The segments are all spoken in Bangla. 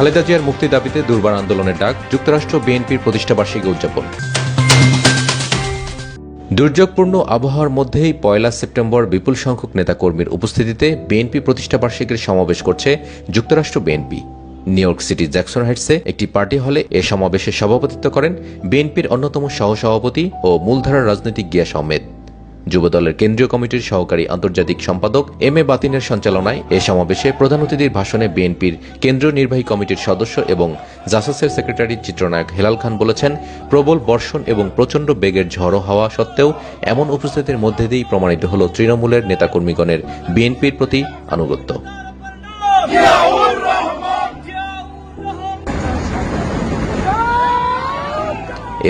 খালেদা জিয়ার মুক্তি দাবিতে দুর্বার আন্দোলনের ডাক, যুক্তরাষ্ট্র বিএনপির প্রতিষ্ঠাবার্ষিকী উদযাপন। দুর্যোগপূর্ণ আবহাওয়ার মধ্যেই 1 সেপ্টেম্বর বিপুল সংখ্যক নেতাকর্মীর উপস্থিতিতে বিএনপি প্রতিষ্ঠাবার্ষিকীর সমাবেশ করছে যুক্তরাষ্ট্র বিএনপি। নিউ ইয়র্ক সিটির জ্যাকসন হাইটসে একটি পার্টি হলে এ সমাবেশে সভাপতিত্ব করেন বিএনপির অন্যতম সহসভাপতি ও মূলধারার রাজনৈতিক গিয়াস আহমেদ। যুবদলের কেন্দ্রীয় কমিটির সহকারী আন্তর্জাতিক সম্পাদক এম এ বাতিনের সঞ্চালনায় এ সমাবেশে প্রধান অতিথির ভাষণে বিএনপির কেন্দ্রীয় নির্বাহী কমিটির সদস্য এবং জাসাসের সেক্রেটারি চিত্রনায়ক হেলাল খান বলেছেন, প্রবল বর্ষণ এবং প্রচণ্ড বেগের ঝড়ো হাওয়া সত্ত্বেও এমন উপস্থিতির মধ্যে দিয়েই প্রমাণিত হল তৃণমূলের নেতাকর্মীগণের বিএনপির প্রতি আনুগত্য।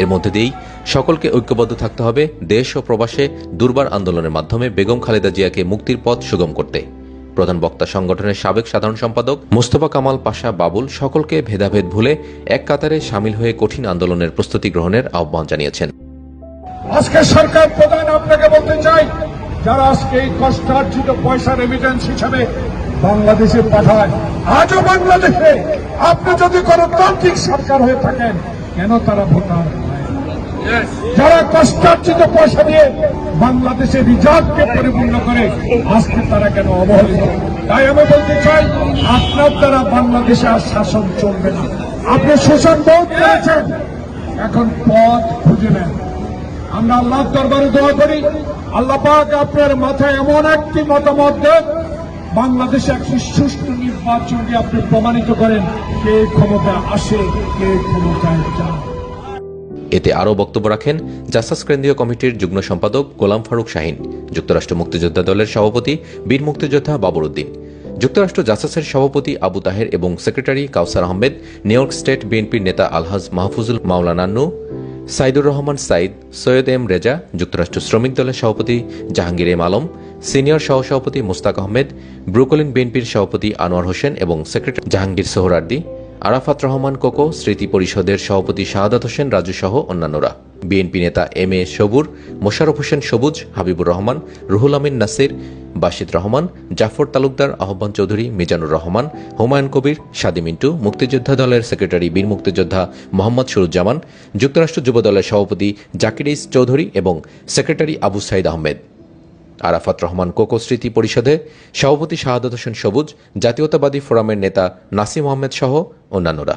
এর মধ্যে দিয়েই সকলকে ঐক্যবদ্ধ থাকতে হবে দেশ ও প্রবাসে দুর্বার আন্দোলনের মাধ্যমে বেগম খালেদা জিয়াকে মুক্তির পথ সুগম করতে। প্রধান বক্তা সংগঠনের সাবেক সাধারণ সম্পাদক মোস্তফা কামাল পাশা বাবুল সকলকে ভেদাভেদ ভুলে এক কাতারে সামিল হয়ে কঠিন আন্দোলনের প্রস্তুতি গ্রহণের আহ্বান জানিয়েছেন। আজকে সরকার প্রধান আপনাকে বলতে চাই, যারা আজকে এই কষ্টার্জিত পয়সা রেমিটেন্স হিসাবে বাংলাদেশে পাঠায়, আজও বাংলাদেশে আপনি যদি গণতান্ত্রিক সরকার হয়ে থাকেন, কেন তারা ভোটার? যারা কষ্টার্জিত পয়সা দিয়ে বাংলাদেশের রিজার্ভকে পরিপূর্ণ করে, আজকে তারা কেন অবহেলিত? তাই আমি বলতে চাই, আপনার দ্বারা বাংলাদেশে আর শাসন চলবে না। আপনি শোষণ বোধ করেছেন, এখন পথ খুঁজে নেন। আমরা আল্লাহর দরবারে দোয়া করি, আল্লাহ পাক আপনার মাথায় এমন একটি মতামত দেন, বাংলাদেশে একটি সুষ্ঠু নির্বাচন দিয়ে আপনি প্রমাণিত করেন কে ক্ষমতা আসে, কে ক্ষমতায় যান। এতে আরও বক্তব্য রাখেন জাসাস কেন্দ্রীয় কমিটির যুগ্ম সম্পাদক গোলাম ফারুক শাহীন, যুক্তরাষ্ট্র মুক্তিযোদ্ধা দলের সভাপতি বীর মুক্তিযোদ্ধা বাবর উদ্দিন, যুক্তরাষ্ট্র জাসাসের সভাপতি আবু তাহের এবং সেক্রেটারি কাউসার আহমেদ, নিউ ইয়র্ক স্টেট বিএনপির নেতা আলহাজ মাহফুজুল মাওলানান্নু, সাইদুর রহমান সাইদ, সৈয়দ এম রেজা, যুক্তরাষ্ট্র শ্রমিক দলের সভাপতি জাহাঙ্গীর এম আলম, সিনিয়র সহসভাপতি মুস্তাক আহমেদ, ব্রুকলিন বিএনপির সভাপতি আনোয়ার হোসেন এবং সেক্রেটারি জাহাঙ্গীর সোহরার্দি, আরাফাত রহমান কোকো, স্মৃতি পরিষদের সভাপতি শাহাদাত হোসেন রাজু সহ অন্যান্যরা। বিএনপি নেতা এম এ সবুর, মোশাররফ হোসেন সবুজ, হাবিবুর রহমান, রুহুল আমিন নাসির, বাশিদ রহমান, জাফর তালুকদার, আহ্বান চৌধুরী, মিজানুর রহমান, হুমায়ুন কবির, সাদি মিন্টু, মুক্তিযোদ্ধা দলের সেক্রেটারি বীর মুক্তিযোদ্ধা মোহাম্মদ সুরুজ্জামান, যুক্তরাষ্ট্র যুব দলের সভাপতি জাকির ইস চৌধুরী এবং সেক্রেটারি আবু সাইদ আহমেদ, আরাফাত রহমান কোকো স্মৃতি পরিষদে সভাপতি শাহাদাত হোসেন সবুজ, জাতীয়তাবাদী ফোরামের নেতা নাসিম আহমেদ সহ অন্যান্যরা।